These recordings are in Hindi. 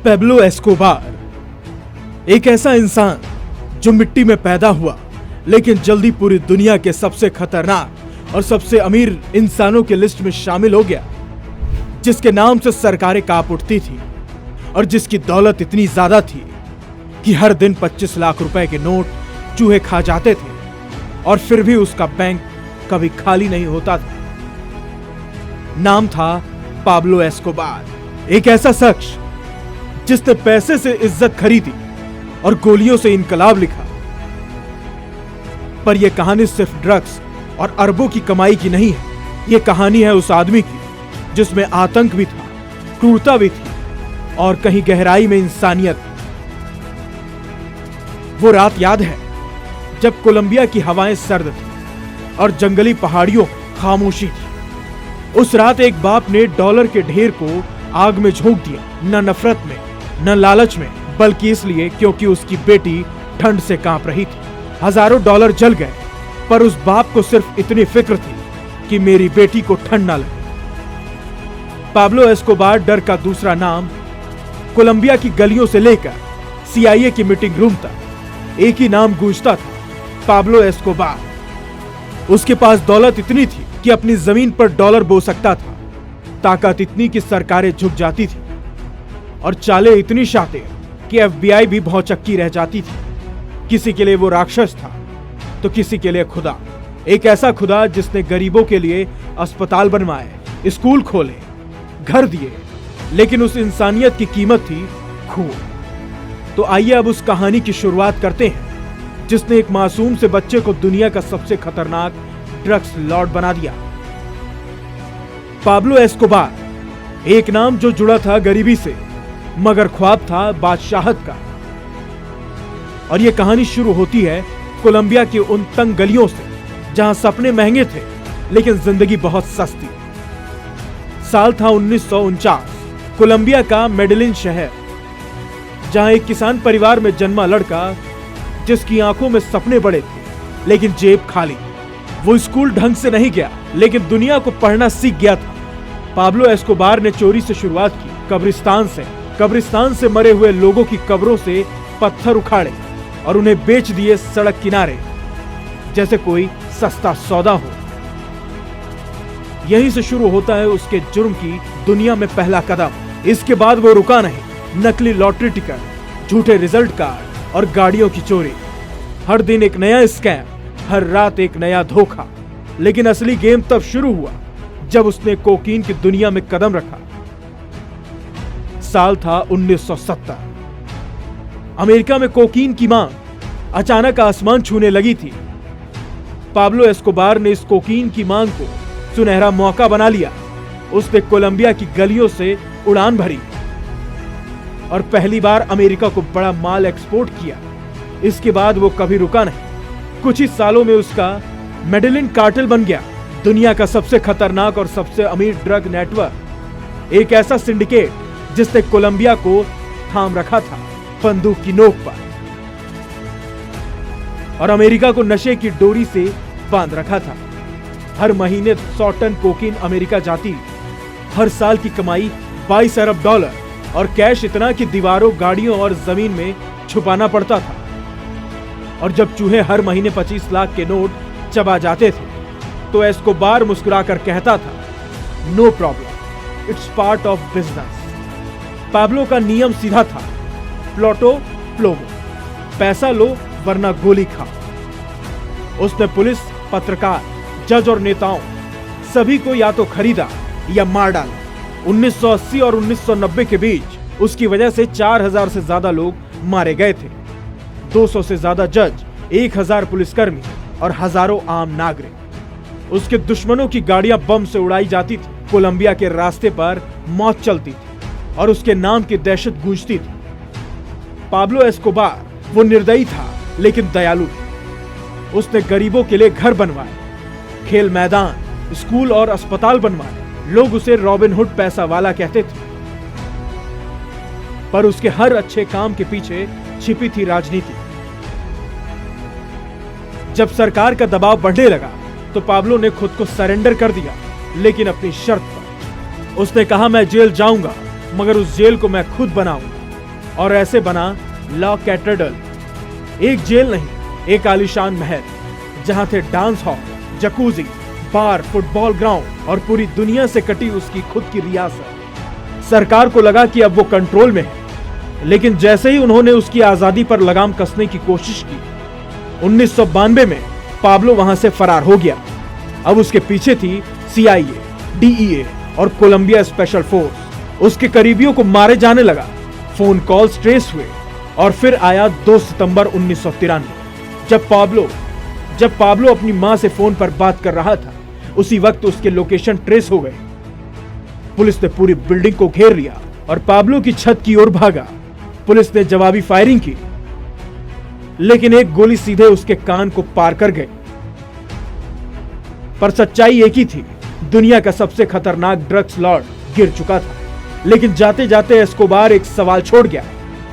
पैब्लो एस्कोबार एक ऐसा इंसान जो मिट्टी में पैदा हुआ लेकिन जल्दी पूरी दुनिया के सबसे खतरनाक और सबसे अमीर इंसानों की लिस्ट में शामिल हो गया, जिसके नाम से सरकारें कांप उठती थी और जिसकी दौलत इतनी ज्यादा थी कि हर दिन 25 लाख रुपए के नोट चूहे खा जाते थे और फिर भी उसका बैंक कभी खाली नहीं होता था। नाम था पाब्लो एस्कोबार, एक ऐसा शख्स जिसने पैसे से इज्जत खरीदी और गोलियों से इनकलाब लिखा। पर यह कहानी सिर्फ ड्रग्स और अरबों की कमाई की नहीं है, यह कहानी है उस आदमी की जिसमें आतंक भी था, क्रूरता भी थी और कहीं गहराई में इंसानियत। वो रात याद है जब कोलंबिया की हवाएं सर्द थी और जंगली पहाड़ियों खामोशी थी। उस रात एक बाप ने डॉलर के ढेर को आग में झोंक दिया, न नफरत में न लालच में, बल्कि इसलिए क्योंकि उसकी बेटी ठंड से कांप रही थी। हजारों डॉलर जल गए, पर उस बाप को सिर्फ इतनी फिक्र थी कि मेरी बेटी को ठंड ना लगे। पाब्लो एस्कोबार डर का दूसरा नाम कोलंबिया की गलियों से लेकर CIA की मीटिंग रूम तक एक ही नाम गूंजता था, पाब्लो एस्कोबार। उसके पास दौलत इतनी थी कि अपनी जमीन पर डॉलर बो सकता था, ताकत इतनी कि सरकारें झुक जाती थी और चालें इतनी शातिर कि FBI भी भौचक्की रह जाती थी। किसी के लिए वो राक्षस था तो किसी के लिए खुदा, एक ऐसा खुदा जिसने गरीबों के लिए अस्पताल बनवाए, स्कूल खोले, घर दिए, लेकिन उस इंसानियत की कीमत थी खून। तो आइए अब उस कहानी की शुरुआत करते हैं जिसने एक मासूम से बच्चे को दुनिया का सबसे खतरनाक ड्रग्स लॉर्ड बना दिया। पाब्लो एस्कोबार, एक नाम जो जुड़ा था गरीबी से, मगर ख्वाब था बादशाहत का। और यह कहानी शुरू होती है कोलंबिया की उन तंग गलियों से जहां सपने महंगे थे लेकिन जिंदगी बहुत सस्ती। साल था 1949, कोलंबिया का मेडेलिन शहर, जहां एक किसान परिवार में जन्मा लड़का जिसकी आंखों में सपने बड़े थे लेकिन जेब खाली। वो स्कूल ढंग से नहीं गया लेकिन दुनिया को पढ़ना सीख गया था। पाब्लो एस्कोबार ने चोरी से शुरुआत की, कब्रिस्तान से मरे हुए लोगों की कब्रों से पत्थर उखाड़े और उन्हें बेच दिए सड़क किनारे जैसे कोई सस्ता सौदा हो। यहीं से शुरू होता है उसके जुर्म की दुनिया में पहला कदम। इसके बाद वो रुका नहीं, नकली लॉटरी टिकट, झूठे रिजल्ट कार्ड और गाड़ियों की चोरी। हर दिन एक नया स्कैम, हर रात एक नया धोखा। लेकिन असली गेम तब शुरू हुआ जब उसने कोकीन की दुनिया में कदम रखा। साल था 1970। अमेरिका में कोकीन की मांग अचानक आसमान छूने लगी थी। पाब्लो एस्कोबार ने इस कोकीन की मांग को सुनहरा मौका बना लिया। उसने कोलंबिया की गलियों से उड़ान भरी और पहली बार अमेरिका को बड़ा माल एक्सपोर्ट किया। इसके बाद वो कभी रुका नहीं। कुछ ही सालों में उसका मेडेलिन कार्टेल बन गया, दुनिया का सबसे खतरनाक और सबसे अमीर ड्रग नेटवर्क। एक ऐसा सिंडिकेट जिसने कोलंबिया को थाम रखा था बंदूक की नोक पर और अमेरिका को नशे की डोरी से बांध रखा था। हर महीने 100 टन कोकीन अमेरिका जाती। हर साल की कमाई 22 अरब डॉलर और कैश इतना कि दीवारों, गाड़ियों और जमीन में छुपाना पड़ता था। और जब चूहे हर महीने 25 लाख के नोट चबा जाते थे तो एस्कोबार मुस्कुराकर कहता था, no problem, it's part of business. Pablo का नियम सीधा था, प्लोटो प्लोमो, पैसा लो वरना गोली खाओ। उसने पुलिस, पत्रकार, जज और नेताओं सभी को या तो खरीदा या मार डाला। 1980 और 1990 के बीच उसकी वजह से 4000 से ज्यादा लोग मारे गए थे। 200 से ज्यादा जज, 1000 पुलिसकर्मी और हजारों आम नागरिक। उसके दुश्मनों की गाड़ियां बम से उड़ाई जाती थी। कोलंबिया के रास्ते पर मौत चलती थी और उसके नाम की दहशत गूंजती थी। पाब्लो एस्कोबार वो निर्दयी था लेकिन दयालु था। उसने गरीबों के लिए घर बनवाए, खेल मैदान, स्कूल और अस्पताल बनवाए। लोग उसे रॉबिन हुड पैसा वाला कहते थे। पर उसके हर अच्छे काम के पीछे छिपी थी राजनीति। जब सरकार का दबाव बढ़ने लगा तो पाब्लो ने खुद को सरेंडर कर दिया, लेकिन अपनी शर्त पर। उसने कहा, मैं जेल जाऊंगा मगर उस जेल को मैं खुद बनाऊंगा। और ऐसे बना ला कैथेड्रल, एक जेल नहीं, एक आलीशान महल जहां थे डांस हॉल, जकूजी, बार, फुटबॉल ग्राउंड और पूरी दुनिया से कटी उसकी खुद की रियासत। सरकार को लगा कि अब वो कंट्रोल में है, लेकिन जैसे ही उन्होंने उसकी आजादी पर लगाम कसने की कोशिश की, 1992 में पाब्लो वहां से फरार हो गया। अब उसके पीछे थी CIA, DEA और कोलंबिया स्पेशल फोर्स। उसके करीबियों को मारे जाने लगा, फोन कॉल्स ट्रेस हुए और फिर आया 2 सितंबर 1993, जब पाब्लो अपनी मां से फोन पर बात कर रहा था। उसी वक्त उसके लोकेशन ट्रेस हो गए। पुलिस ने पूरी बिल्डिंग को घेर लिया और पाब्लो की छत की ओर भागा। पुलिस ने जवाबी फायरिंग की, लेकिन एक गोली सीधे उसके कान को पार कर गई। पर सच्चाई एक ही थी, दुनिया का सबसे खतरनाक ड्रग्स लॉर्ड गिर चुका था। लेकिन जाते जाते एस्कोबार एक सवाल छोड़ गया,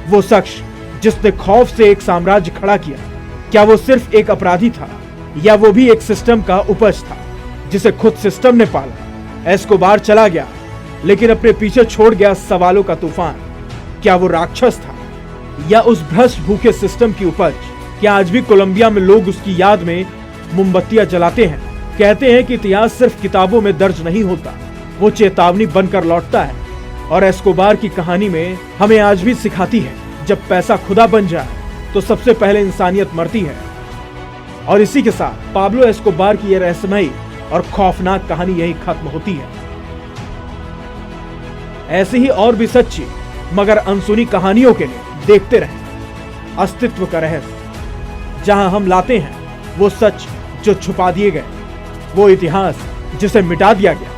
वो शख्स जिसने खौफ से एक साम्राज्य खड़ा किया, क्या वो सिर्फ एक अपराधी था या वो भी एक सिस्टम का उपज था जिसे खुद सिस्टम ने पाला? एस्कोबार चला गया, लेकिन अपने पीछे छोड़ गया सवालों का तूफान। क्या वो राक्षस था या उस भ्रष्ट भूखे सिस्टम की उपज? क्या आज भी कोलंबिया में लोग उसकी याद में मोमबत्तियां जलाते हैं? कहते हैं कि इतिहास सिर्फ किताबों में दर्ज नहीं होता, वो चेतावनी बनकर लौटता है। और एस्कोबार की कहानी में हमें आज भी सिखाती है, जब पैसा खुदा बन जाए तो सबसे पहले इंसानियत मरती है। और इसी के साथ पाब्लो एस्कोबार की यह रहस्यमयी और खौफनाक कहानी यही खत्म होती है। ऐसी ही और भी सच्ची मगर अनसुनी कहानियों के लिए देखते रहें अस्तित्व का रहस्य, जहां हम लाते हैं वो सच जो छुपा दिए गए, वो इतिहास जिसे मिटा दिया गया,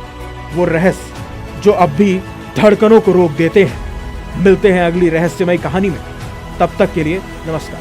वो रहस्य जो अब भी धड़कनों को रोक देते हैं। मिलते हैं अगली रहस्यमय कहानी में, तब तक के लिए नमस्कार।